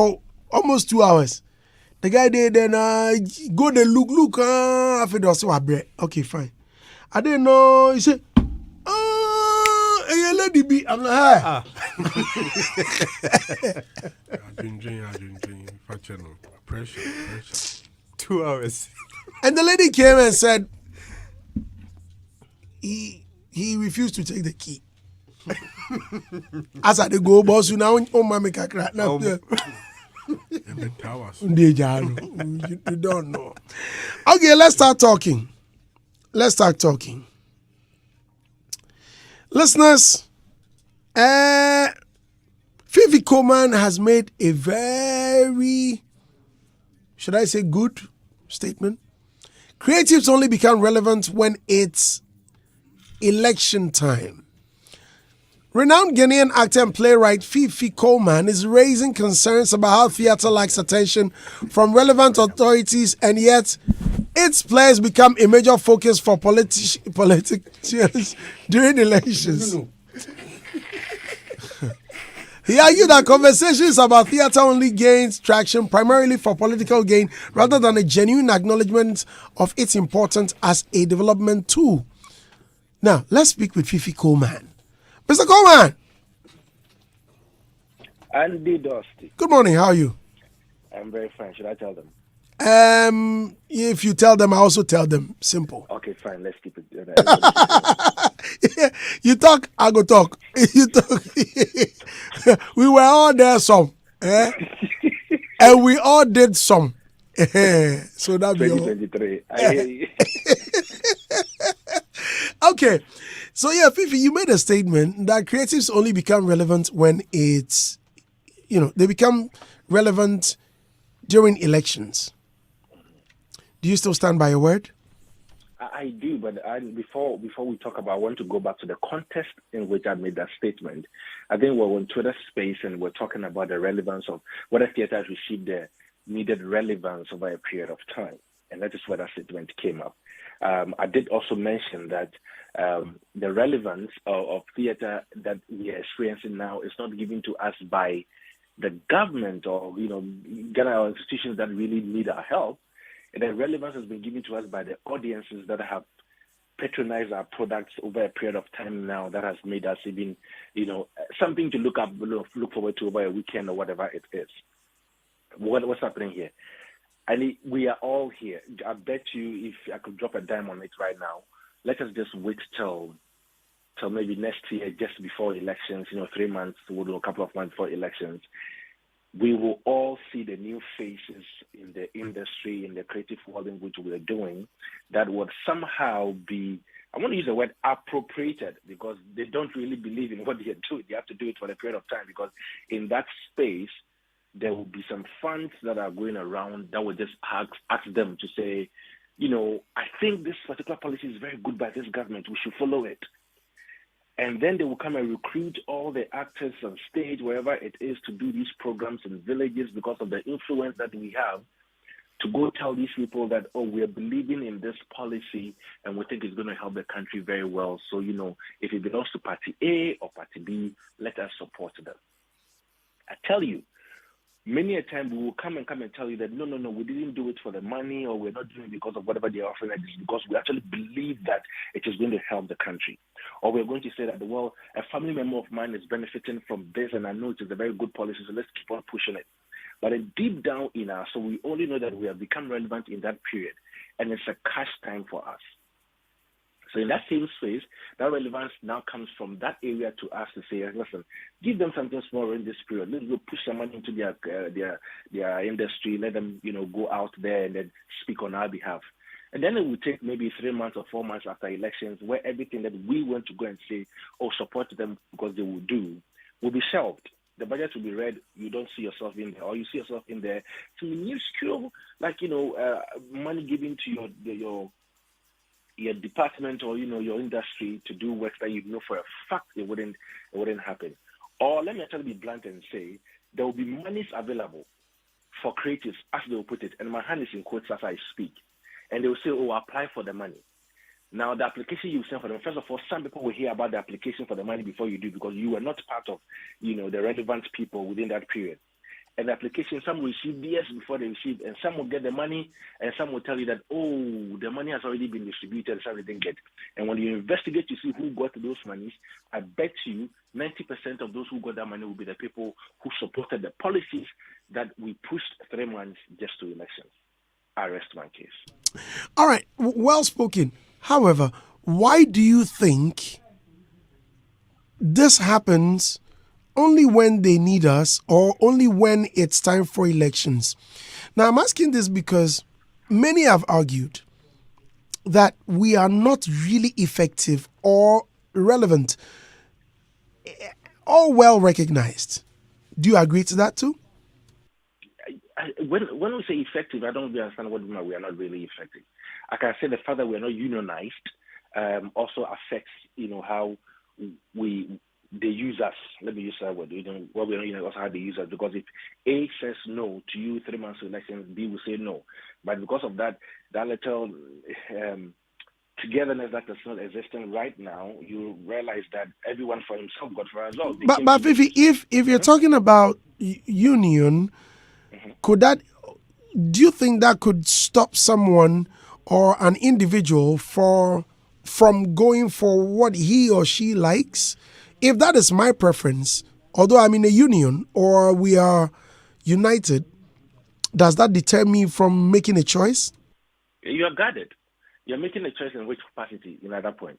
for almost 2 hours. The guy did then go the look after the bread. Okay, fine. I didn't know. He said, a lady be. I'm like, I didn't drink. Pressure. 2 hours. And the lady came and said he refused to take the key. As I go, boss, you now mommy kakra now. And the towers. You don't know. Okay, let's start talking. Listeners, Fifi Coleman has made a very, should I say, good statement. Creatives only become relevant when it's election time. Renowned Ghanaian actor and playwright Fifi Coleman is raising concerns about how theatre lacks attention from relevant authorities, and yet its players become a major focus for politicians during elections. He argued that conversations about theatre only gains traction primarily for political gain rather than a genuine acknowledgement of its importance as a development tool. Now, let's speak with Fifi Coleman. Mr. Coleman. Andy Dusty. Good morning. How are you? I'm very fine. Should I tell them? If you tell them, I also tell them. Simple. Okay, fine. Let's keep it. You talk, I go talk. You talk. We were all there some. And we all did some. So that be 2023. I hear you. Okay. So yeah, Fifi, you made a statement that creatives only become relevant when it's, they become relevant during elections. Do you still stand by your word? I do, but before we talk about, I want to go back to the context in which I made that statement. I think we're on Twitter space and we're talking about the relevance of whether theatre has received the needed relevance over a period of time. And that is where that statement came up. I did also mention that the relevance of theatre that we are experiencing now is not given to us by the government or, Ghana institutions that really need our help. And the relevance has been given to us by the audiences that have patronized our products over a period of time now that has made us even, something to look forward to over a weekend or whatever it is. What's happening here? And we are all here. I bet you if I could drop a dime on it right now, let us just wait till maybe next year, just before elections, 3 months, we'll do a couple of months before elections. We will all see the new faces in the industry, in the creative world in which we are doing, that would somehow be, I want to use the word appropriated, because they don't really believe in what they are doing. They have to do it for a period of time, because in that space, there will be some funds that are going around that will just ask them to say, I think this particular policy is very good by this government. We should follow it. And then they will come and recruit all the actors on stage, wherever it is, to do these programs in villages because of the influence that we have, to go tell these people that, we are believing in this policy and we think it's going to help the country very well. So, if it belongs to Party A or Party B, let us support them. I tell you, many a time we will come and tell you that, no, we didn't do it for the money, or we're not doing it because of whatever they're offering us, because we actually believe that it is going to help the country. Or we're going to say that, a family member of mine is benefiting from this, and I know it is a very good policy, so let's keep on pushing it. But deep down in us, so we only know that we have become relevant in that period, and it's a cash time for us. So in that same space, that relevance now comes from that area to us to say, listen, give them something small in this period. Let's go push some money into their industry. Let them, go out there and then speak on our behalf. And then it will take maybe 3 months or 4 months after elections, where everything that we want to go and say, support them because they will do, will be shelved. The budget will be read. You don't see yourself in there, or you see yourself in there to minuscule, money given to your department or your industry to do work that you know for a fact it wouldn't happen. Or let me actually be blunt and say there will be monies available for creatives, as they will put it, and my hand is in quotes as I speak, and they will say, apply for the money. Now, the application you send for them, first of all, some people will hear about the application for the money before you do, because you were not part of the relevant people within that period. an application, some will receive years before they receive, and some will get the money, and some will tell you that, oh, the money has already been distributed, some they didn't get. And when you investigate to see who got those monies, I bet you 90% of those who got that money will be the people who supported the policies that we pushed 3 months just to elections. I rest my case. All right, well spoken. However, why do you think this happens only when they need us or only when it's time for elections? Now, I'm asking this because many have argued that we are not really effective or relevant, or well recognized. Do you agree to that too? When we say effective, I don't really understand what we are not really effective. I can say the fact that we are not unionized also affects, how they use us. Let me use that word. What we are not also how they use us, because if A says no to you 3 months to elections, B will say no. But because of that little togetherness that is not existing right now, you realize that everyone for himself got for us all. But if you're talking about union, do you think that could stop someone or an individual from going for what he or she likes? If that is my preference, although I'm in a union or we are united, does that deter me from making a choice? You are guarded. You're making a choice in which capacity at that point.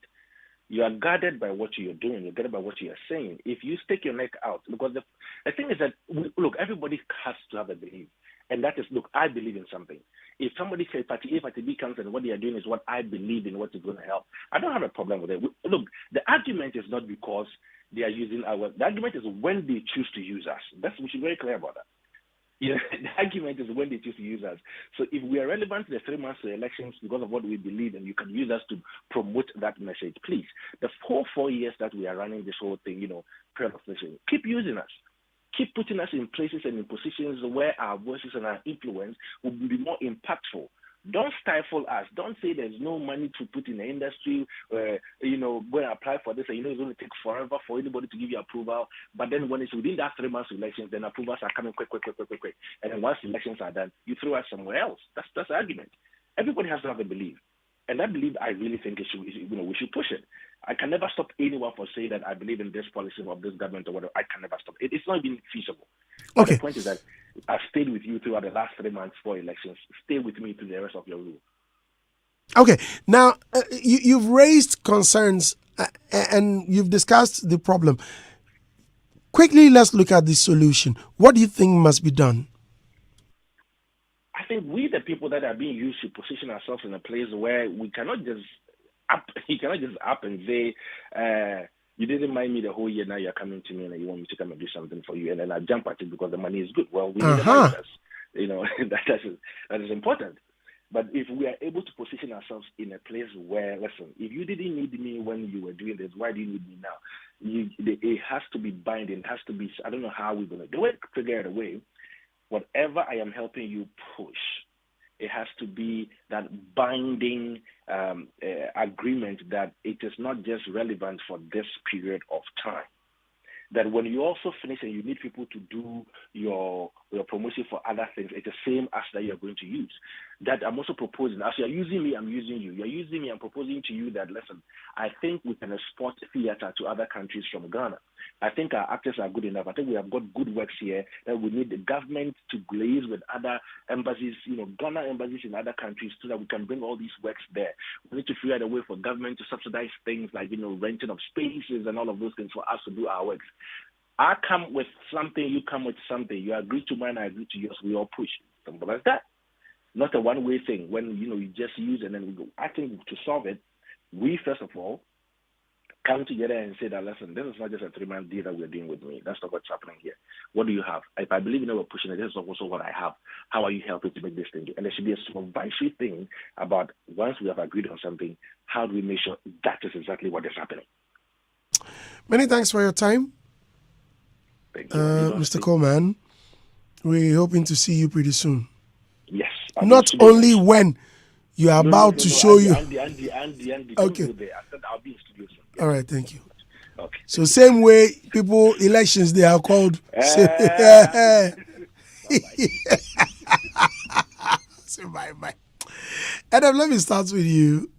You are guarded by what you're doing. You're guarded by what you are saying. If you stick your neck out, because the thing is that, look, everybody has to have a belief. And that is, look, I believe in something. If somebody says party A, party B comes and what they are doing is what I believe in, what is going to help, I don't have a problem with it. Look, the argument is not because they are using the argument is when they choose to use us. We should be very clear about that. The argument is when they choose to use us. So if we are relevant to the 3 months to the elections because of what we believe, and you can use us to promote that message, please. The whole 4 years that we are running this whole thing, prayer of nation, keep using us. Keep putting us in places and in positions where our voices and our influence will be more impactful. Don't stifle us. Don't say there's no money to put in the industry. Go and apply for this, and it's going to take forever for anybody to give you approval. But then when it's within that 3 months of elections, then approvals are coming quick. And then once elections are done, you throw us somewhere else. That's the argument. Everybody has to have a belief. And that belief, I really think we should push it. I can never stop anyone for saying that I believe in this policy of this government or whatever. I can never stop. It's not even feasible. But the point is that I've stayed with you throughout the last 3 months for elections. Stay with me through the rest of your rule. Okay. Now, you've raised concerns and you've discussed the problem. Quickly, let's look at the solution. What do you think must be done? I think we, the people that are being used, to position ourselves in a place where we cannot just up and say, you didn't mind me the whole year, now you're coming to me and you want me to come and do something for you, and then I jump at it because the money is good. Well, we need the money. That is important. But if we are able to position ourselves in a place where, listen, if you didn't need me when you were doing this, why do you need me now? It has to be binding. It has to be, I don't know how we're going to do it, figure it away. Whatever I am helping you push, it has to be that binding agreement that it is not just relevant for this period of time. That when you also finish and you need people to do your promotion for other things, it's the same as that you're going to use. That I'm also proposing, as you're using me, I'm using you. You're using me, I'm proposing to you that, listen, I think we can export theater to other countries from Ghana. I think our actors are good enough. I think we have got good works here that we need the government to glaze with other embassies, Ghana embassies in other countries, so that we can bring all these works there. We need to figure out a way for government to subsidize things like, renting of spaces and all of those things for us to do our works. I come with something, you come with something. You agree to mine, I agree to yours. We all push. Something like that. Not a one-way thing when, you just use and then we go. I think to solve it, we first of all come together and say that, listen, this is not just a 3-month deal that we're doing with me. That's not what's happening here. What do you have? If I believe in it, we're pushing it. This is also what I have. How are you helping to make this thing? And there should be a supervisory thing about once we have agreed on something, how do we make sure that is exactly what is happening? Many thanks for your time. Thank you. Mr. Coleman, we're hoping to see you pretty soon. Yes. Not only when you are about to show you. Andy, okay. Don't go there. I said I'll be in studio soon. All right, thank you. Okay. So same way people, elections, they are called. Say bye. Adam, let me start with you.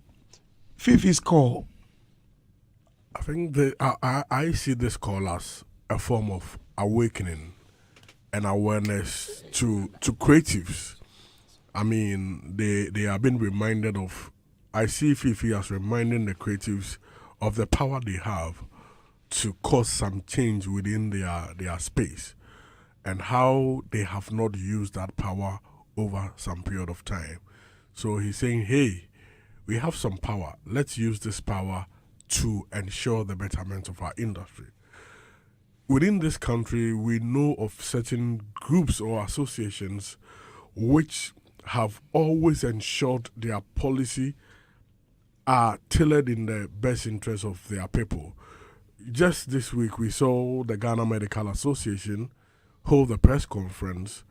Fifi's call. I think I see this call as a form of awakening and awareness to creatives. I mean, they are being reminded of. I see Fifi as reminding the creatives of the power they have to cause some change within their space, and how they have not used that power over some period of time. So he's saying, hey, we have some power. Let's use this power to ensure the betterment of our industry. Within this country, we know of certain groups or associations which have always ensured their policy are tailored in the best interest of their people. Just this week, we saw the Ghana Medical Association hold a press conference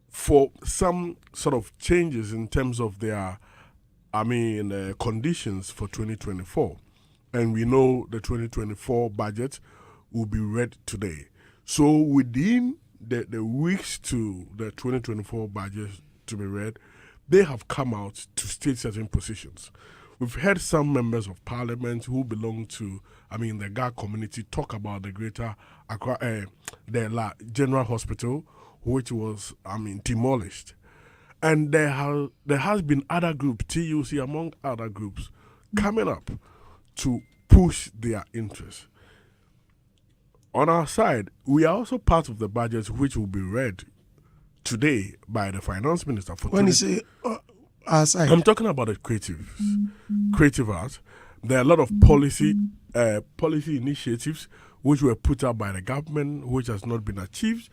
for some sort of changes in terms of their, conditions for 2024. And we know the 2024 budget will be read today. So within the weeks to the 2024 budget to be read, they have come out to state certain positions. We've heard some members of parliament who belong to, the GA community talk about the greater Accra, General Hospital, which was, demolished. And there has been other groups, TUC among other groups, coming up to push their interests. On our side, we are also part of the budget which will be read today by the finance minister. When you say our side, I'm talking about the creative arts. There are a lot of policy initiatives which were put up by the government, which has not been achieved,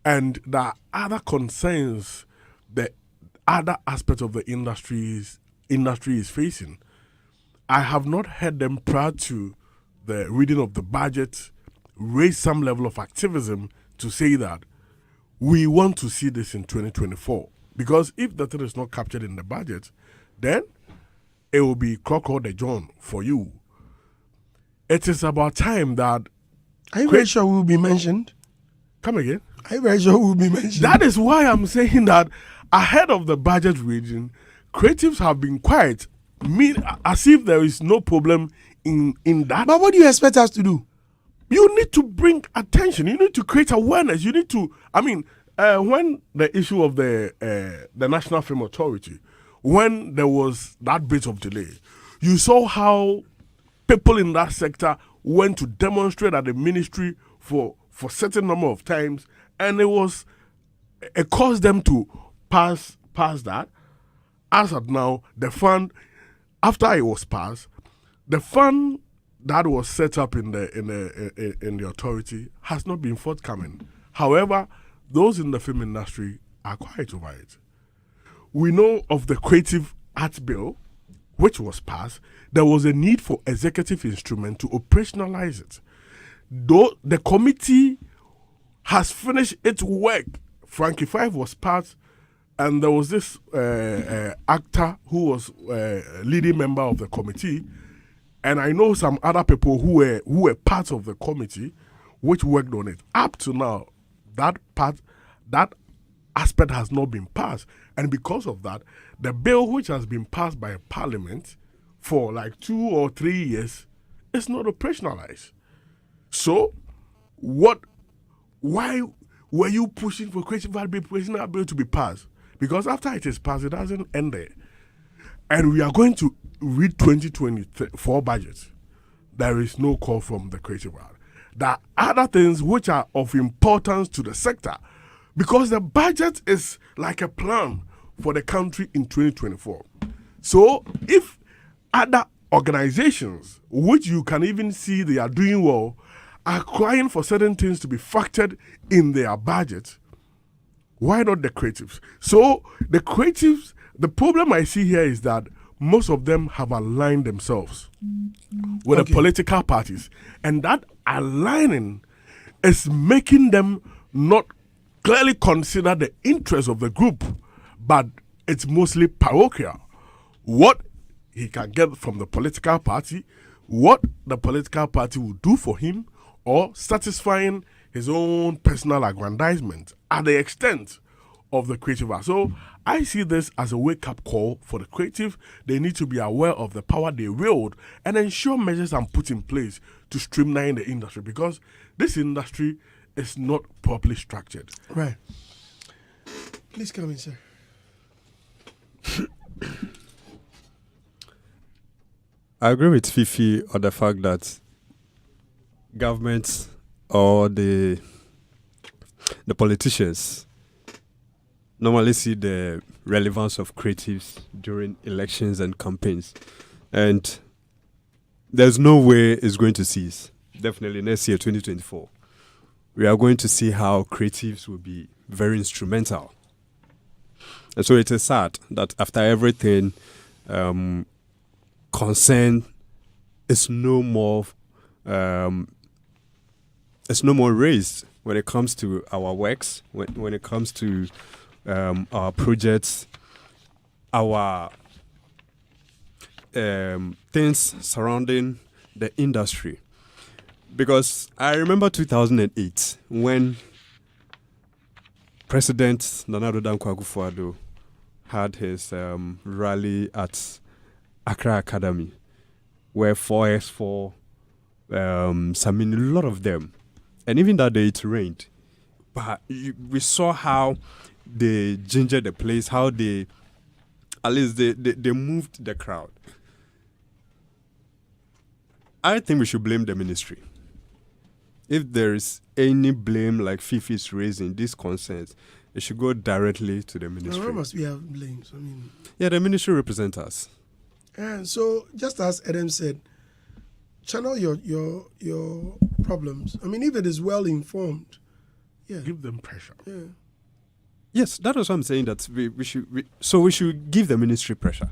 and there are other concerns that other aspects of the industry is facing. I have not heard them prior to the reading of the budget raise some level of activism to say that we want to see this in 2024. Because if that is not captured in the budget, then it will be Crocodile the John for you. It is about time that... Are you very sure we will be mentioned? Come again? Are you very sure we will be mentioned? That is why I'm saying that ahead of the budget reading, creatives have been quiet, as if there is no problem in that. But what do you expect us to do? You need to bring attention. You need to create awareness. You need to... when the issue of the National Film Authority, when there was that bit of delay, you saw how people in that sector went to demonstrate at the ministry for certain number of times, and it caused them to pass that. As of now, the fund, after it was passed, the fund that was set up in the authority has not been forthcoming. However, those in the film industry are quiet over it. We know of the Creative Arts Bill, which was passed. There was a need for executive instrument to operationalize it. Though the committee has finished its work, Frankie Five was passed, and there was this actor who was leading member of the committee, and I know some other people who were part of the committee which worked on it. Up to now, that aspect has not been passed. And because of that, the bill which has been passed by Parliament for like 2 or 3 years is not operationalized. So, why were you pushing for Creative Art Bill to be passed? Because after it is passed, it doesn't end there. And we are going to read 2024 budget. There is no call from the Creative Art. There are other things which are of importance to the sector, because the budget is like a plan for the country in 2024. So if other organizations, which you can even see they are doing well, are crying for certain things to be factored in their budget, why not the creatives? So the creatives, the problem I see here is that most of them have aligned themselves with the political parties. And that aligning is making them not clearly consider the interests of the group, but it's mostly parochial. What he can get from the political party, what the political party will do for him, or satisfying his own personal aggrandizement at the extent of the creative arts. So I see this as a wake-up call for the creative. They need to be aware of the power they wield and ensure measures are put in place to streamline the industry, because this industry is not properly structured. Right. Please come in, sir. I agree with Fifi on the fact that governments or the politicians normally see the relevance of creatives during elections and campaigns, and there's no way it's going to cease. Definitely next year, 2024, we are going to see how creatives will be very instrumental. And so it is sad that after everything, concern is no more raised when it comes to our works, when it comes to our projects, our things surrounding the industry. Because I remember 2008 when President Nana Addo Dankwa Akufo-Addo had his rally at Accra Academy, where 4x4, Samini, a lot of them, and even that day it rained. But we saw how they gingered the place, how they, at least they moved the crowd. I think we should blame the ministry. If there is any blame like Fifi is raising, these concerns, it should go directly to the ministry. Where must we have blames? I mean, yeah, the ministry represents us. And so, just as Adam said, channel your problems. I mean, if it is well informed, yeah, Give them pressure. yeah. Yes, that is what I'm saying, that we should give the ministry pressure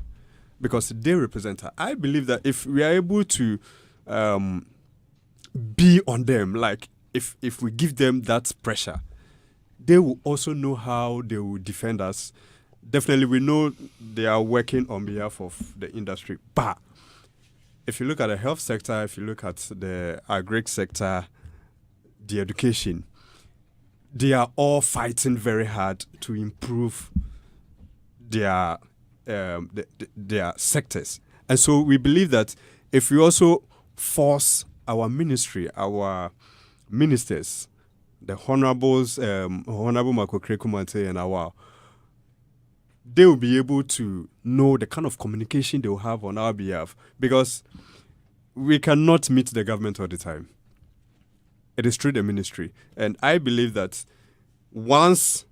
because they represent her. I believe that if we are able to be on them, like if we give them that pressure, they will also know how they will defend us. Definitely, we know they are working on behalf of the industry. But if you look at the health sector, if you look at the agri sector, the education, they are all fighting very hard to improve their sectors. And so we believe that if we also force our ministry, our ministers, the honorables, Honorable Makokre Kumate and our, they will be able to know the kind of communication they will have on our behalf, because we cannot meet the government all the time. It is through the ministry. And I believe that once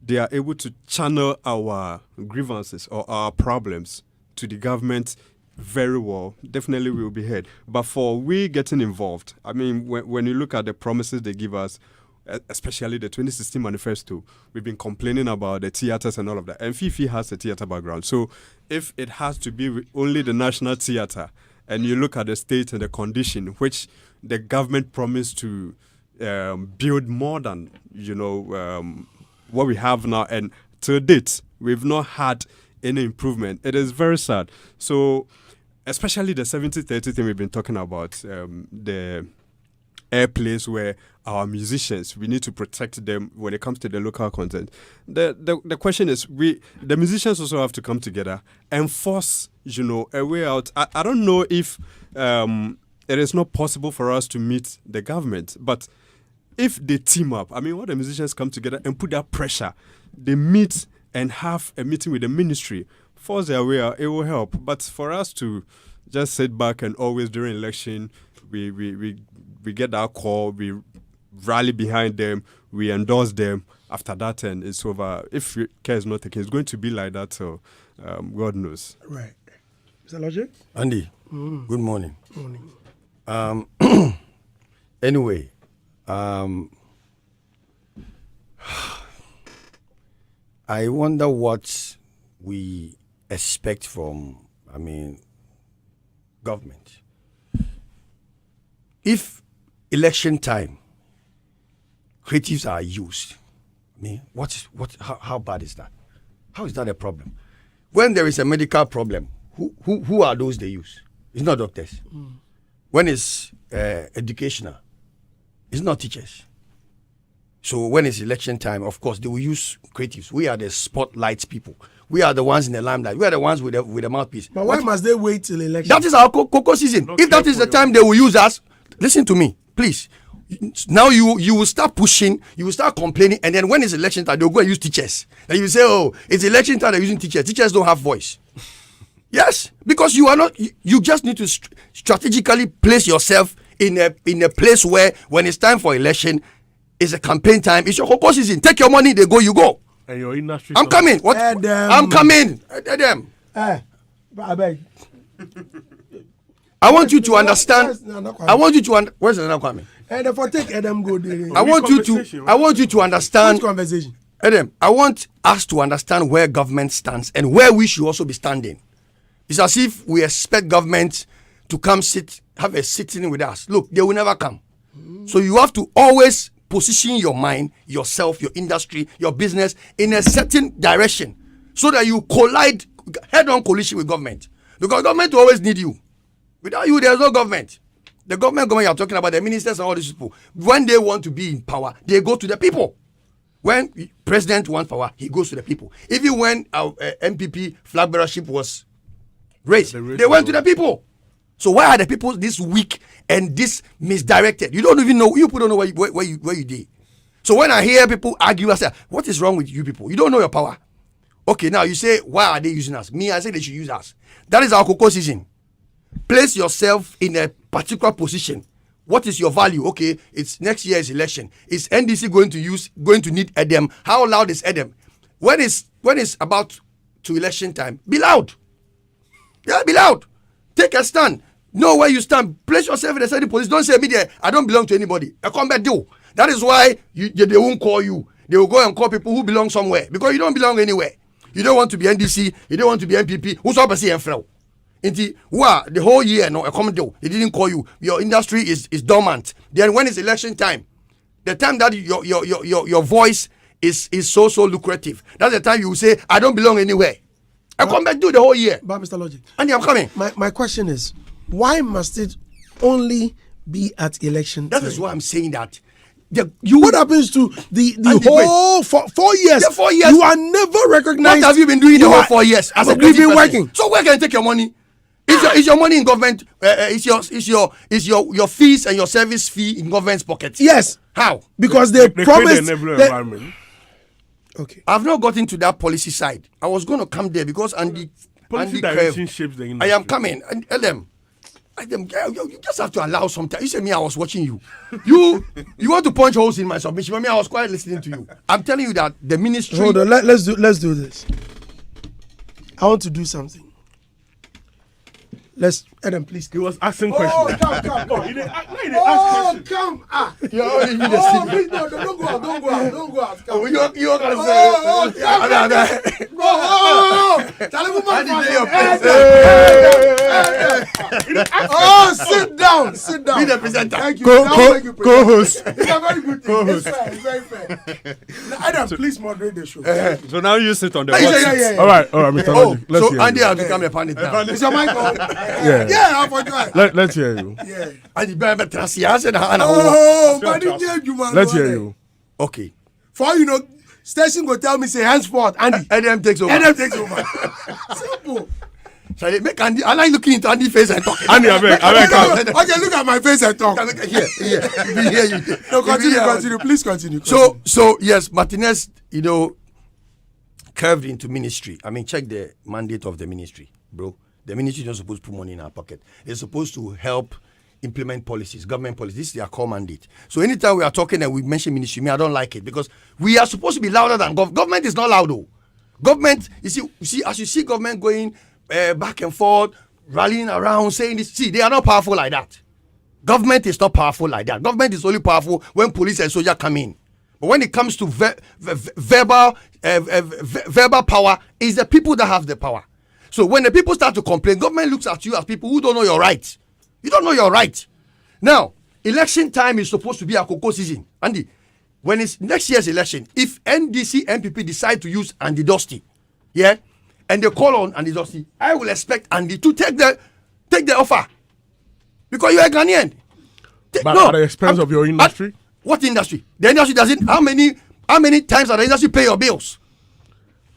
they are able to channel our grievances or our problems to the government very well, definitely we will be heard. But for we getting involved, I mean, when you look at the promises they give us, especially the 2016 manifesto, we've been complaining about the theaters and all of that. And Fifi has a theater background. So if it has to be only the National Theater, and you look at the state and the condition, which the government promised to build more than, what we have now, and to date, we've not had any improvement. It is very sad. So, especially the 70-30 thing we've been talking about, the airplays where our musicians, we need to protect them when it comes to the local content. The question is, the musicians also have to come together and force, a way out. I don't know if it is not possible for us to meet the government, but if they team up, I mean, all the musicians come together and put that pressure, they meet and have a meeting with the ministry, force their way out, it will help. But for us to just sit back and always during election, we get that call, we rally behind them, we endorse them. After that, and it's over. If care is not taken, it's going to be like that. So, God knows. Right. Mr. Logic? Andy, good morning. Morning. Anyway, I wonder what we expect from, government. If election time, creatives are used, how bad is that? How is that a problem? When there is a medical problem, who are those they use? It's not doctors. When it's educational, It's not teachers. So when it's election time, of course, they will use creatives. We are the spotlight people. We are the ones in the limelight. We are the ones with the mouthpiece. But why must they wait till election? That is our cocoa season. Not If that is the time they will use us, listen to me, please. Now you will start pushing, you will start complaining, and then when it's election time, they'll go and use teachers. And you say, oh, it's election time, they're using teachers. Teachers don't have voice. Yes, because you are not. You just need to strategically place yourself in a place where when it's time for election, it's a campaign time. It's your cocoa season. Take your money, they go, you go. And your industry. I'm coming. What? I'm coming. Adam. I beg. I want you to understand. I want you to where's the Kwame? And if I take Adam go there. I want you to understand. Which conversation? Adam, I want us to understand where government stands and where we should also be standing. It's as if we expect government to come have a sitting with us. Look, they will never come. So you have to always position your mind, yourself, your industry, your business in a certain direction so that you collide, head-on collision with government. Because government will always need you. Without you, there's no government. The government you're talking about, the ministers and all these people, when they want to be in power, they go to the people. When president wants power, he goes to the people. Even when our MPP flag bearership was raised, they went to the people. So why are the people this weak and this misdirected? You don't even know. You people don't know where you did. So when I hear people argue, I say, what is wrong with you people? You don't know your power. Okay, now you say, why are they using us? Me, I say they should use us. That is our cocoa season. Place yourself in a particular position. What is your value? Okay, it's next year's election. Is NDC going to need Edem? How loud is Edem? When it's about to election time, be loud. Yeah, be loud. Take a stand. Know where you stand. Place yourself in the certain position. Don't say me there. I don't belong to anybody. I come back deal. That is why they won't call you. They will go and call people who belong somewhere because you don't belong anywhere. You don't want to be NDC. You don't want to be MPP. Who's up and flow? The whole year no, I come deal. They didn't call you. Your industry is dormant. Then when it's election time, the time that your voice is so lucrative, that's the time you will say I don't belong anywhere. I come back do the whole year. But Mr. Logic, and I'm coming. My question is, why must it only be at election time? That is why I'm saying that. What happens to the whole 4 years? The 4 years. You are never recognized. What have you been doing the whole 4 years? As a we've been person? working. So where can you take your money? Is your money in government? Is your fees and your service fee in government's pockets? Yes. How? Because they promised. Environment. Okay. I've not gotten to that policy side. I was going to come there because Andy direction shapes the industry. I am coming. And Adam, you just have to allow some time. You said me, I was watching you. You want to punch holes in my submission, but me, I was quite listening to you. I'm telling you that the ministry. Hold on, let's do this. I want to do something. Adam, please. He was asking questions. Come. No, he didn't ask questions. Come. You're only me the Please, no, don't go out. Come. You're gonna say. Sit down. Be the presenter. Thank you. Co-host. It's a very good thing. It's very fair. Now, Adam, please moderate the show. So now you sit on the Yeah. All right, Mr. Logic. Let's So hear Andy you. has become a pundit now. Is your mic on? Yeah. I'll forget. Let's hear you. Yeah. Andy, better trust you. I said, Hannah. But you man. Let's hear you. Okay. For station go tell me say henceforth, Andy. Adam takes over. Simple. So they make Andy. I like looking into Andy's face and talking. Andy, I beg. Okay, look at my face and talk. Here. You. No, continue. Please continue. So yes, Martinez, curved into ministry. I mean, check the mandate of the ministry, bro. The ministry is not supposed to put money in our pocket. They're supposed to help implement policies, government policies. This is their core mandate. So anytime we are talking and we mention ministry, I don't like it because we are supposed to be louder than government. Government is not loud though. Government, you see, as you see government going back and forth, rallying around, saying this, they are not powerful like that. Government is not powerful like that. Government is only powerful when police and soldiers come in. But when it comes to verbal power, it's the people that have the power. So when the people start to complain, government looks at you as people who don't know your rights. You don't know your right. Now, election time is supposed to be a cocoa season. Andy, when it's next year's election, if NDC, MPP decide to use Andy Dusty, and they call on Andy Dusty, I will expect Andy to take the offer. Because you're a Ghanaian. But at the expense of your industry? What industry? The industry doesn't. How many times does the industry pay your bills?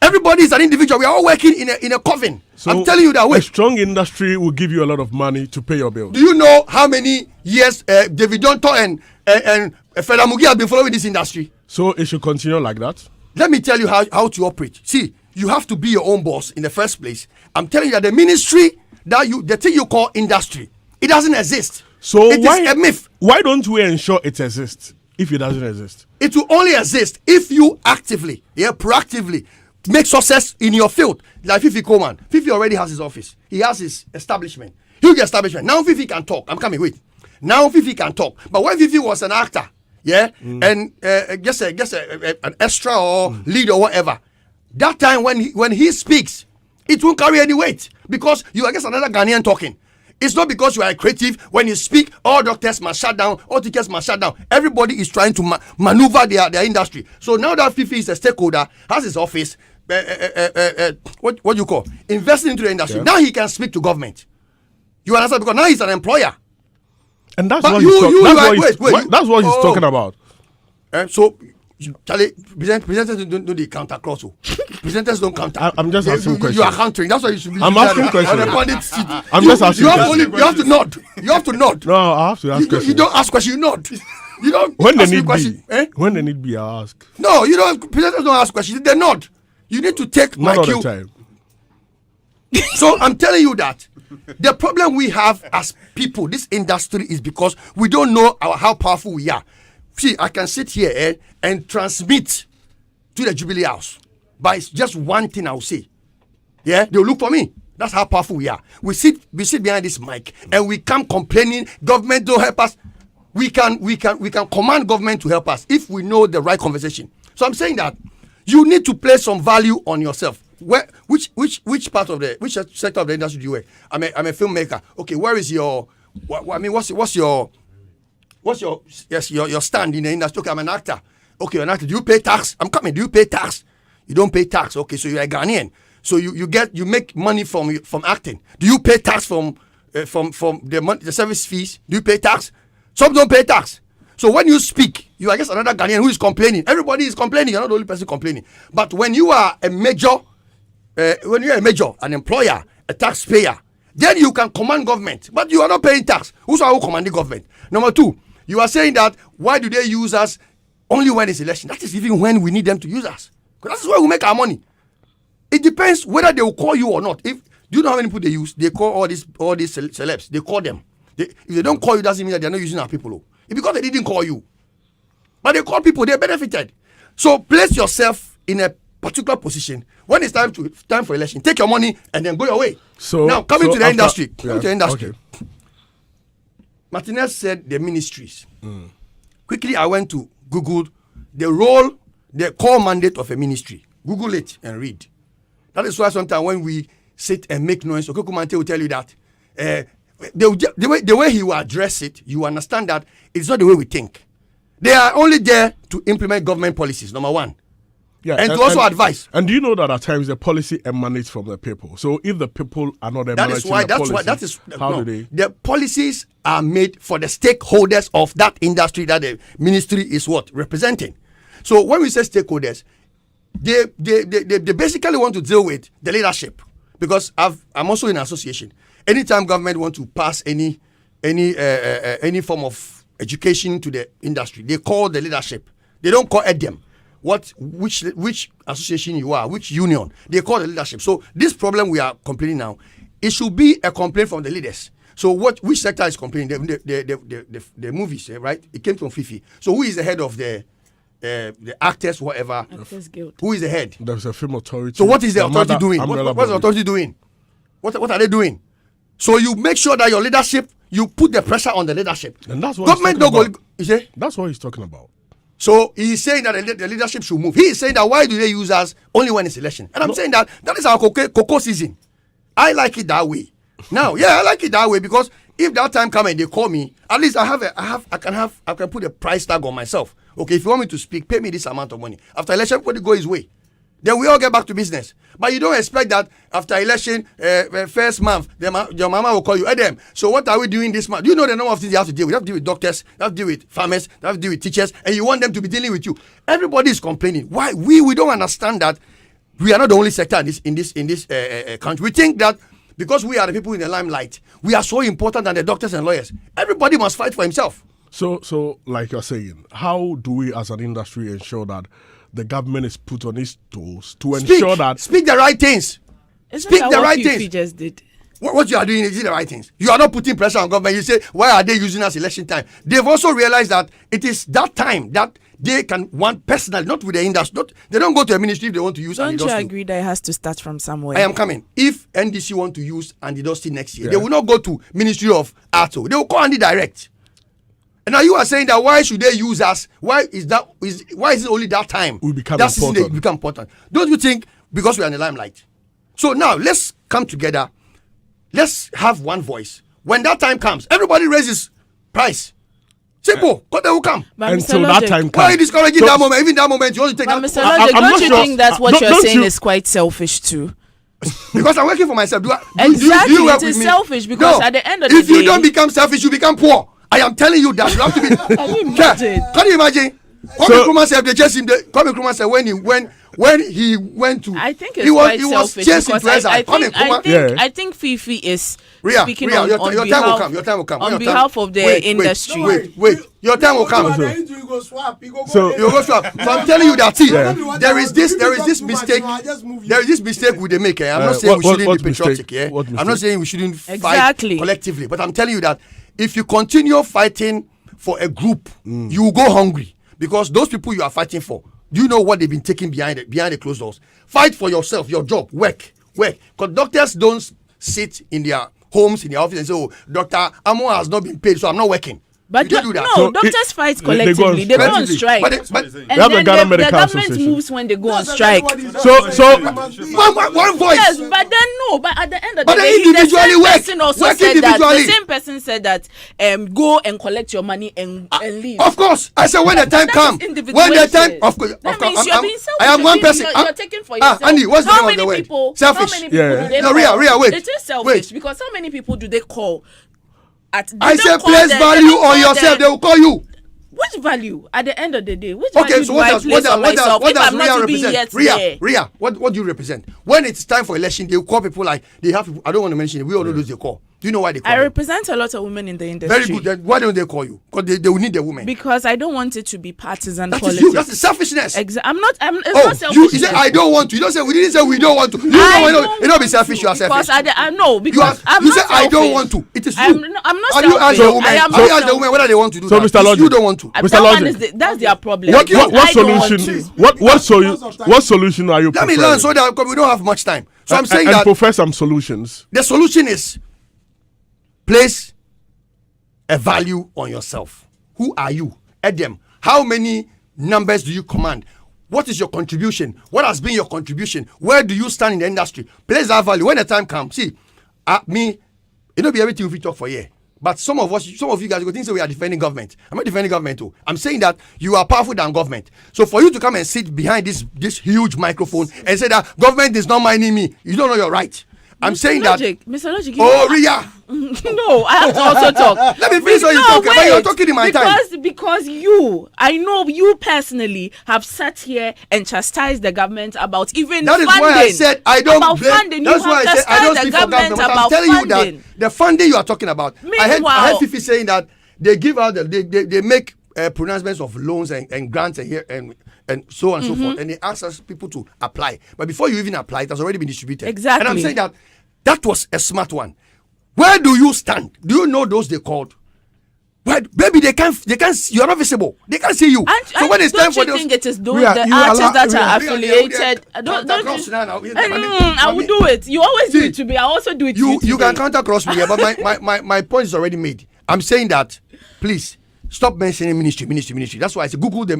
Everybody is an individual. We are all working in a coven. So I'm telling you that way. A strong industry will give you a lot of money to pay your bills. Do you know how many years David Donto and Fela Mugi have been following this industry? So it should continue like that? Let me tell you how to operate. See, you have to be your own boss in the first place. I'm telling you that the ministry, the thing you call industry, it doesn't exist. So it is a myth. Why don't we ensure it exists if it doesn't exist? It will only exist if you actively, proactively make success in your field. Like Fifi Coleman. Fifi already has his office. He has his establishment. Huge establishment. Now Fifi can talk. I'm coming, wait. Now Fifi can talk. But when Fifi was an actor, and just an extra or lead or whatever, that time when he speaks, it won't carry any weight because you are just another Ghanaian talking. It's not because you are a creative. When you speak, all doctors must shut down, all tickets must shut down. Everybody is trying to maneuver their industry. So now that Fifi is a stakeholder, has his office, what you call investing into the industry. Now he can speak to government. You understand? Because now he's an employer. And that's But what you- he's talking about. So, Charlie, presenters don't do the counter clause. Presenters don't counter. I'm just asking questions. You are countering. That's why you should be. I'm asking questions. On the pundit seat. I'm just asking you have to nod. You have to nod. No, I have to ask questions. You don't ask questions. You nod. You don't. When they ask need questions. be. When they need be, I ask. No, you don't. Presenters don't ask questions. They nod. You need to take Not my all cue. the time. So I'm telling you that the problem we have as people, this industry, is because we don't know how powerful we are. See, I can sit here and transmit to the Jubilee House, but it's just one thing I'll say. Yeah, they'll look for me. That's how powerful we are. We sit behind this mic and we come complaining. Government don't help us. We can command government to help us if we know the right conversation. So I'm saying that you need to place some value on yourself. Which part of which sector of the industry do you work? I'm a filmmaker. Okay, where is your? What's your stand in the industry? Okay, I'm an actor. Okay, an actor. Do you pay tax? I'm coming. Do you pay tax? You don't pay tax. Okay, so you're a Ghanaian. So you make money from acting. Do you pay tax from the service fees? Do you pay tax? Some don't pay tax. So when you speak, you are just another Ghanaian who is complaining. Everybody is complaining. You're not the only person complaining. But when you are a major, an employer, a taxpayer, then you can command government. But you are not paying tax. Who's who commanding government? Number two, you are saying that why do they use us only when it's election? That is even when we need them to use us. Because that's where we make our money. It depends whether they will call you or not. Do you know how many people they use? They call all these celebs. They call them. If they don't call you, doesn't mean that they're not using our people. It's because they didn't call you. But they call people, they benefited. So place yourself in a particular position. When it's time for election, take your money and then go your way. So now coming to the industry. Okay. Martinez said the ministries. Quickly, I went to Google the core mandate of a ministry. Google it and read. That is why sometimes when we sit and make noise, Okokumante will tell you that the way he will address it, you understand that it's not the way we think. They are only there to implement government policies, number one. Yeah, and to also advise. And do you know that at times the policy emanates from the people? So if the people are not emanating the policies are made for the stakeholders of that industry that the ministry is representing. So when we say stakeholders, they basically want to deal with the leadership, because I'm also in an association. Anytime government want to pass any form of education to the industry, they call the leadership. They don't call them. Which association you are, which union, they call the leadership. So this problem we are complaining now, it should be a complaint from the leaders. So which sector is complaining? The movies, right? It came from Fifi. So who is the head of the actors, whatever? Actors Guild. Who is the head? There's a film authority. So what is the authority doing? What's the authority doing? What are they doing? So you make sure that your leadership, you put the pressure on the leadership. And that's what government don't go. That's what he's talking about. So he's saying that the leadership should move. He is saying that why do they use us only when it's election? And I'm saying that is our cocoa season. I like it that way. Now, I like it that way, because if that time comes and they call me, at least I can put a price tag on myself. Okay, if you want me to speak, pay me this amount of money. After election, everybody go his way. Then we all get back to business. But you don't expect that after election, first month, your mama will call you, Adam, so what are we doing this month? Do you know the number of things you have to deal with? You have to deal with doctors, you have to deal with farmers, you have to deal with teachers, and you want them to be dealing with you. Everybody is complaining. Why? We don't understand that we are not the only sector in this country. We think that because we are the people in the limelight, we are so important than the doctors and lawyers. Everybody must fight for himself. So like you're saying, how do we as an industry ensure that the government is put on its toes to ensure that speak the right things? Speak the right things. You just did. What you are doing is the right things. You are not putting pressure on government. You say, why are they using us election time? They've also realized that it is that time that they can want personally, not with the industry. They don't go to a ministry if they want to use. Don't you agree that it has to start from somewhere? I am coming. If NDC want to use Andy next year, they will not go to Ministry of Arts. They will call Andy direct. And now you are saying that why should they use us? Why is it only that time? We become important. Don't you think because we are in the limelight? So now let's come together. Let's have one voice. When that time comes, everybody raises price. Simple. But they will come. Until that time comes. Why are you discouraging that moment? Even that moment, you want to take but that. Mr. Logic, don't you think that what you're saying is quite selfish too? Because I'm working for myself. Exactly. Do you work it is with me? selfish because at the end of the day, if you don't become selfish, you become poor. I am telling you that you have to be. Can you imagine? Kwame Nkrumah said they chased him. Kwame Nkrumah said when he went to, I think it's quite selfish because I think Fifi is speaking on behalf of the industry. Wait, your time will come. You go swap. So I'm telling you that there is this mistake with the maker. I'm not saying we shouldn't be patriotic. I'm not saying we shouldn't fight collectively, but I'm telling you that if you continue fighting for a group, you will go hungry because those people you are fighting for, do you know what they've been taking behind the closed doors? Fight for yourself, your job, work. Because doctors don't sit in their homes, in their office and say, oh, Dr. Amo has not been paid, so I'm not working. But do that. No, doctors fight collectively. They go on strike. But the government moves when they go on strike. So one voice. Yes, but then no. But at the end of the day, the same person also said that. The same person said that go and collect your money and leave. Of course, I said when the time comes. When the time, of course, that means you're being selfish. I am one person. You're taking for yourself. Andy, what's the name of the word? Selfish. How many people do they call? Ria, wait. It is selfish because how many people do they call? I said place value on yourself. They will call you. Which value? At the end of the day, which value do I place on myself if I'm not to be yet there? Ria, what do you represent? When it's time for election, they will call people like they have. I don't want to mention it. We all know those they call. Do you know why they call? I represent a lot of women in the industry. Very good. Then why don't they call you? Because they will need the women. Because I don't want it to be partisan that politics. Is you. That's the selfishness. It's not selfishness. You said I don't want to. You don't say we didn't say we don't want to. You don't be selfish. You are selfish. Because you said I don't want to. It is you. I'm not selfish. You ask the woman. You ask the woman whether they want to do that. So Mr. Logic, you don't want to. Mr. Logic, that's their problem. What solution are you? Let me learn so that we don't have much time. So I'm saying that profess some solutions. The solution is place a value on yourself. Who are you? Adam, how many numbers do you command? What is your contribution? What has been your contribution? Where do you stand in the industry? Place that value. When the time comes, see, me, it don't be everything we talk for here. But some of you guys go think we are defending government. I'm not defending government too. I'm saying that you are powerful than government. So for you to come and sit behind this huge microphone and say that government is not minding me, you don't know your right. I'm saying Mr. Logic. Oh, Ria. No, I have to also talk. Let me finish what you talk about. You're talking in my time. Because I know you personally have sat here and chastised the government about even that funding. That is why I said I don't about funding. That's why I said I don't speak for government. But I'm telling funding. you that the funding you are talking about. Meanwhile, I heard Fifi saying that they give out they make pronouncements of loans and grants and so on and so forth, and they ask us people to apply. But before you even apply, it has already been distributed. Exactly. And I'm saying that was a smart one. Where do you stand? Do you know those they called? Well, baby, they can't. You are not visible. They can't see you. So when it's time for those, think it is those the artists that are affiliated? I will do it. You always do it to me. I also do it to you. You can counter cross me, but my point is already made. I'm saying that please stop mentioning ministry. That's why I say Google the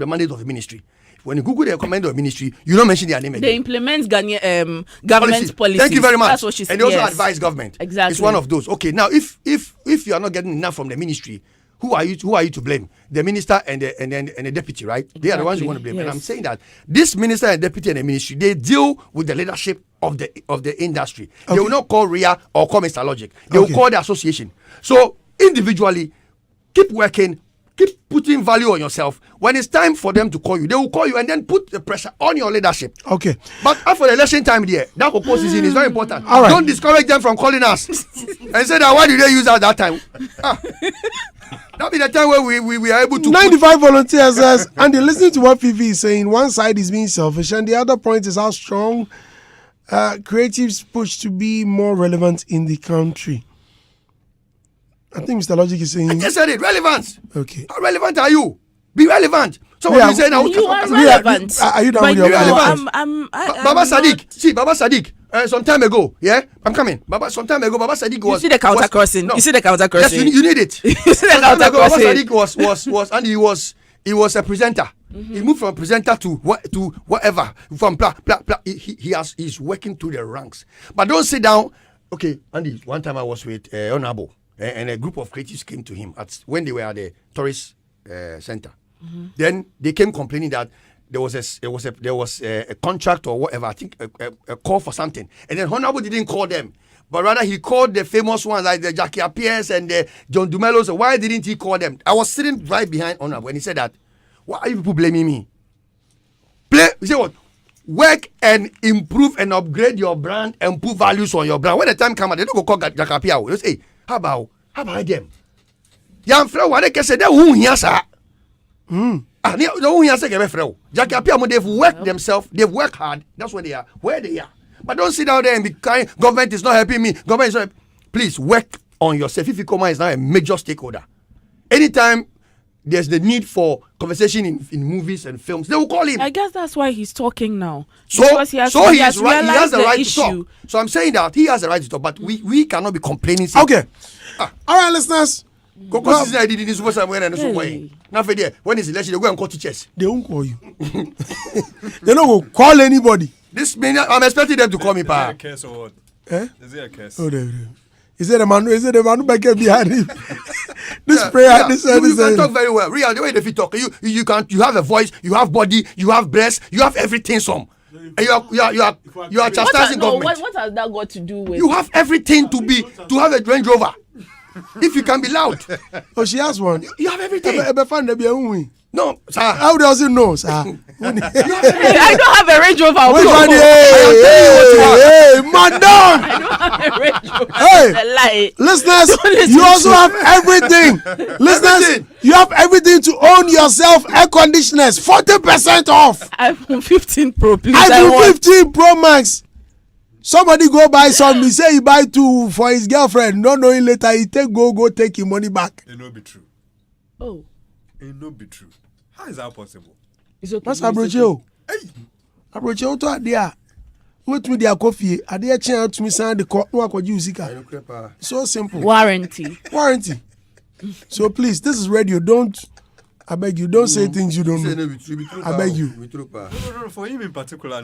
mandate of the ministry. When you Google the command of ministry, you don't mention their name again. They implement government policies. Thank you very much. That's what she said. And they also advise government. Exactly. It's one of those. Okay, now if you are not getting enough from the ministry, who are you to blame? The minister and the deputy, right? Exactly. They are the ones you want to blame. Yes. And I'm saying that this minister and deputy and the ministry, they deal with the leadership of the industry. Okay. They will not call RIA or call Mr. Logic. They will call the association. So individually, keep working, keep putting value on yourself. When it's time for them to call you, they will call you and then put the pressure on your leadership. Okay. But after the election time there, that proposal season is very important. All right. Don't discourage them from calling us and say that why did they use us that time? That'll be the time where we are able to 95 volunteers says, and they're listening to what Fifi is saying. One side is being selfish, and the other point is how strong creatives push to be more relevant in the country. I think Mr. Logic is saying. I just said it. Relevance. Okay. How relevant are you? Be relevant. Someone is saying, you are relevant. Are you done with your relevance? Baba Sadiq. See, Baba Sadiq. Some time ago, yeah, I'm coming. Some time ago, Baba Sadiq was. You see the counter crossing. No. You see the counter crossing. Yes, you need it. You see the counter crossing. Baba Sadiq was, and he was a presenter. Mm-hmm. He moved from presenter to whatever, from blah blah blah. He's working through the ranks. But don't sit down. Okay, Andy. One time I was with Honorable, and a group of creatives came to him when they were at the tourist center. Mm-hmm. Then they came complaining that there was a contract or whatever. I think a call for something, and then Honorable didn't call them, but rather he called the famous ones like the Jackie Pierce and the John Dumelos. So why didn't he call them? I was sitting right behind Honorable, and he said that, why are you people blaming me? You say what? Work and improve and upgrade your brand and put values on your brand. When the time comes, they don't go call Jackie Pierce. They say, hey, how about them? Young friend, what they can say, they won't hear sir. Jackie Apia, they've worked themselves, they've worked hard. That's where they are. But don't sit down there and be crying, government is not helping me. Government is not. Please work on yourself. If Ikoma is now a major stakeholder, anytime there's the need for conversation in movies and films, they will call him. I guess that's why he's talking now. He has the right to talk. So I'm saying that he has the right to talk, but we cannot be complaining. Okay. All right, listeners. When is election, they go and call teachers. They won't call you. They don't go call anybody. This means I'm expecting them to call me. Is it a case or what? Is it a case? Oh, is it the man back behind him? This prayer, you can talk very well. Real, the way they talk, you have a voice, you have body, you have breast, you have everything. Some. And you are chastising government. What has that got to do with? You have everything to have a Range Rover. If you can be loud. Oh, she has one. You have everything. No, sir. How does it know, sir? I don't have a Range Rover. Hey, madam. I don't have a Range Rover. Hey, listeners, you also have everything. Listeners, you have everything to own yourself. Air conditioners, 40% off. iPhone 15 Pro, please. iPhone 15 Pro Max. Somebody go buy some. He say he buy 2 for his girlfriend. Not knowing later he go take his money back. It no be true. Oh, it no be true. How is that possible? It's okay. What's Abrocheo? Hey, Abrocheo to Adia. Wait with their coffee. Adia change to me sign the court. No, I could use it. So simple. Warranty. So please, this is radio. I beg you, don't say things you don't know. I beg you. No, for him in particular,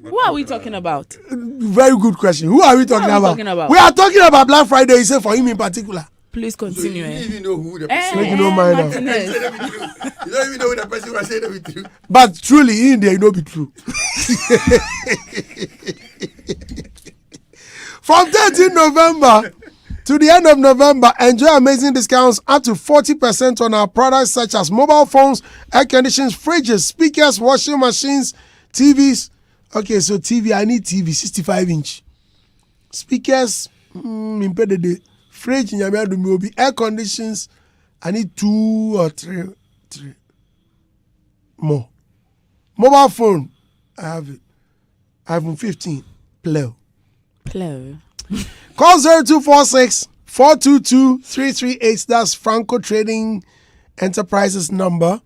who are we talking about? Very good question. Who are we talking about? We are talking about Black Friday. He said for him in particular. Please continue. So you even know who the person is. You don't mind you don't even know who the person was saying that be true. But truly, in there, it don't be true. From 13 November to the end of November, enjoy amazing discounts up to 40% on our products such as mobile phones, air conditioners, fridges, speakers, washing machines, TVs. Okay, so TV, I need TV, 65-inch. Speakers, fridge, air conditions, I need 2 or 3 more. Mobile phone, I have it. iPhone 15, Pleo. Call 0246 422 338. That's Franco Trading Enterprises number.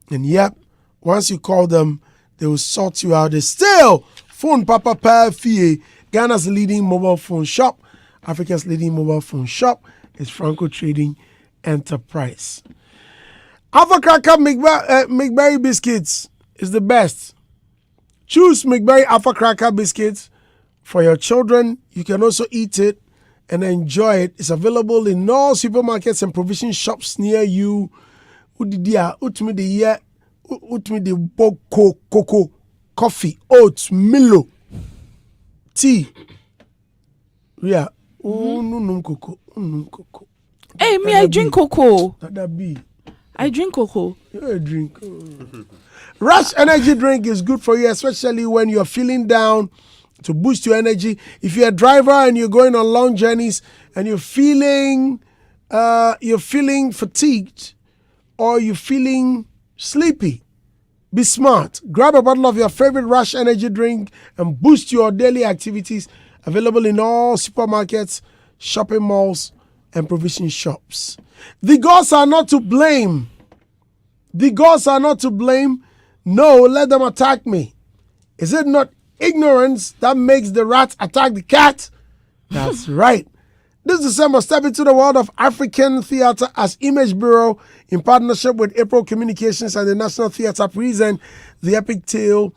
And yep, once you call them, they will sort you out. They still phone Papa Fie, Ghana's leading mobile phone shop, Africa's leading mobile phone shop is Franco Trading Enterprise. Alpha Cracker McBerry biscuits is the best. Choose McBerry Alpha Cracker biscuits for your children. You can also eat it and enjoy it. It's available in all supermarkets and provision shops near you. Utmi the cocoa, coffee, oats, Milo, tea. Yeah. Cocoa. Hey, me, I drink cocoa. That be. I drink cocoa. You drink. Rush energy drink is good for you, especially when you're feeling down, to boost your energy. If you're a driver and you're going on long journeys and you're feeling fatigued or you're feeling sleepy, be smart. Grab a bottle of your favorite Rush energy drink and boost your daily activities. Available in all supermarkets, shopping malls, and provision shops. The gods are not to blame. The gods are not to blame. No, let them attack me. Is it not ignorance that makes the rat attack the cat? That's right. This December, step into the world of African theatre as Image Bureau, in partnership with April Communications and the National Theatre, present the epic tale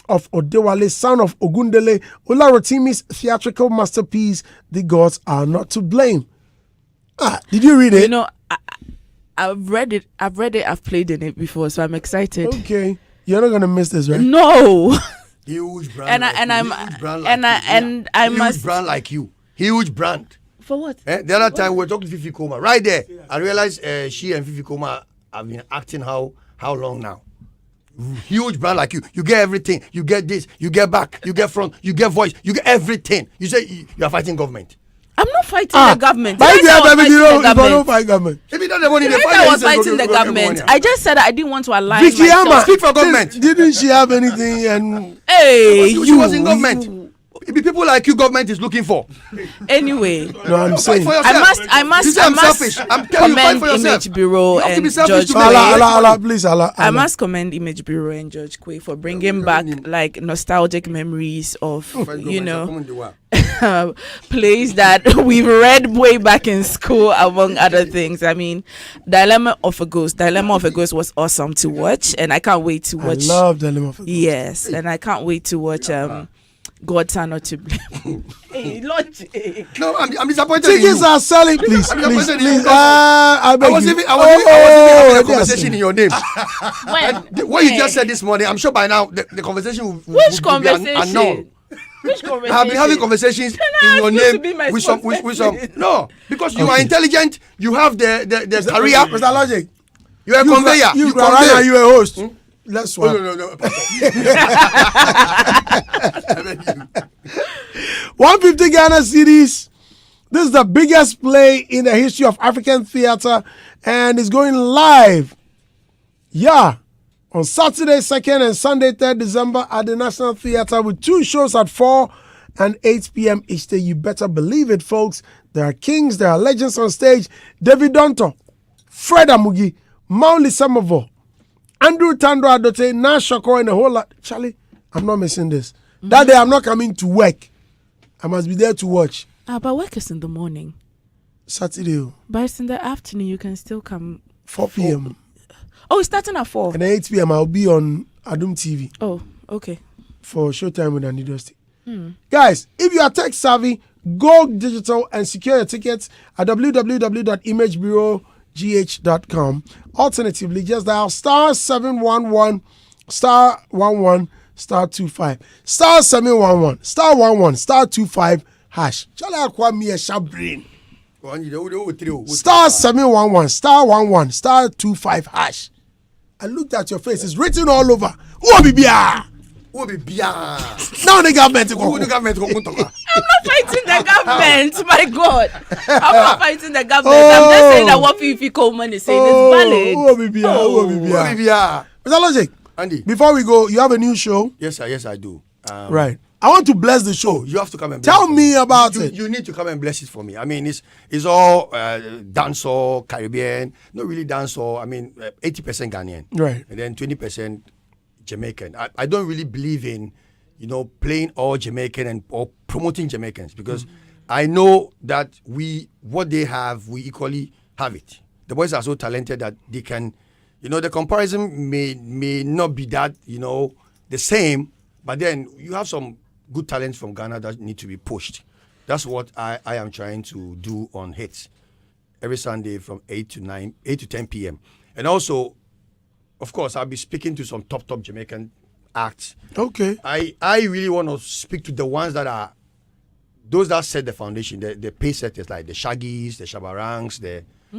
of Odewale, son of Ogundele, Olarotimi's theatrical masterpiece, The Gods Are Not to Blame. Did you read it? You know, I've read it. I've played in it before, so I'm excited. Okay. You're not gonna miss this, right? No. Huge brand. Huge brand like you. Huge brand. For what? The other time we were talking to Fifi Koma. Right there. Yeah. I realized she and Fifi Koma have been acting how long now? Huge brand like you. You get everything. You get this. You get back. You get front. You get voice. You get everything. You say you are fighting government. I'm not fighting the government. Why do you have everything? You don't fight government. Maybe not the money. I was fighting the government. I just said I didn't want to align Vicky myself. Speak for government. Didn't she have anything? And she was in government. It be people like you government is looking for. Anyway, no, I'm saying I must selfish. I'm telling you, fight for yourself. Image Bureau and Judge please, I must commend Image Bureau and Judge Quay for bringing back like nostalgic memories of plays that we've read way back in school, among other things. I mean, Dilemma of a Ghost was awesome to watch, and I can't wait to watch. I love Dilemma of a Ghost. Yes, and I can't wait to watch Gods Are Not to Blame. Hey, logic. No, I'm disappointed. Tickets are selling, please. I was even having a conversation in your name. What you just said this morning, I'm sure by now the conversation will be unknown. Which conversation? I've been having conversations in your name with some. No, because you are intelligent. You have the career. Mr. Logic, you are a conveyor. You are a host. Let's swap. No. 150 Ghana cedis. This is the biggest play in the history of African theatre, and it's going live. Yeah. On Saturday 2nd and Sunday 3rd December at the National Theatre with 2 shows at 4 and 8 p.m. each day. You better believe it, folks. There are kings, there are legends on stage. David Donto, Fred Amugi, Mauli Samovo, Andrew Tando Adote, Nash Shoko, and a whole lot. Charlie, I'm not missing this. Mm-hmm. That day I'm not coming to work. I must be there to watch. But work is in the morning. Saturday. But it's in the afternoon. You can still come. 4 p.m. Oh, it's starting at 4. And then 8 p.m. I'll be on Adum TV. Oh, okay. For Showtime with Anidosti. Guys, if you are tech savvy, go digital and secure your tickets at www.imagebureaugh.com. Alternatively, just dial star 711 star 11 star 25 star 711 star 11 star 25 hash. Shall I acquire me a sharp brain? Star 711 star 11 star 25 hash. I looked at your face. It's written all over. Now the government. I'm not fighting the government. My God, I'm not fighting the government. I'm just saying that what Fifi Coleman is saying is valid. Mr. Logic, Andy, before we go, you have a new show. Yes, sir. Yes, I do. Right. I want to bless the show. You have to come and bless tell me about it. You need to come and bless it for me. I mean, it's all dancehall, Caribbean, not really dancehall. I mean, 80% Ghanaian, right, and then 20% Jamaican. I don't really believe in, playing all Jamaican or promoting Jamaicans because I know that what they have, we equally have it. The boys are so talented that they can, the comparison may not be that, the same, but then you have some good talents from Ghana that need to be pushed. That's what I am trying to do on Hitz every Sunday from 8 to 10 p.m. And also, of course, I'll be speaking to some top Jamaican acts. Okay. I really want to speak to the ones that are those that set the foundation, the pace setters like the Shaggies, the Shabarangs,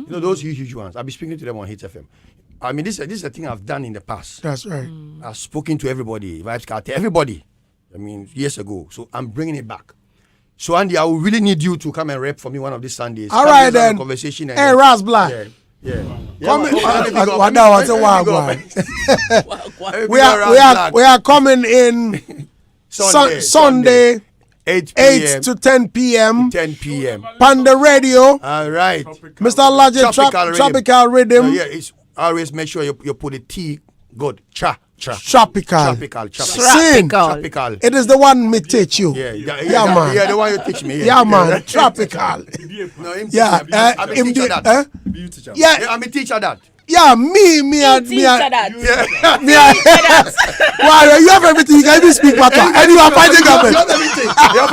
those huge ones. I'll be speaking to them on Hitz FM. I mean, this is a thing I've done in the past. That's right. I've spoken to everybody, Vibes Cartel, everybody. I mean, years ago. So I'm bringing it back. So Andy, I will really need you to come and rep for me one of these Sundays. All right then. Conversation. Hey, Ras Black. Yeah. Come in. We are coming in Sunday 8 to 10 p.m. 10 p.m. Panda Radio. All right. Mr. Logic, Tropical Rhythm. Yeah, it's always make sure you put the T good. Tropical. Sing. Tropical. It is the one me teach you. Yeah, man. Yeah, the one you teach me. Yeah, man. Tropical. Yeah. I'm a teacher that. Yeah, I'm a teacher that. Yeah, me. Teacher that. Wow, you have everything. You can even speak patois. And you are fighting government. You have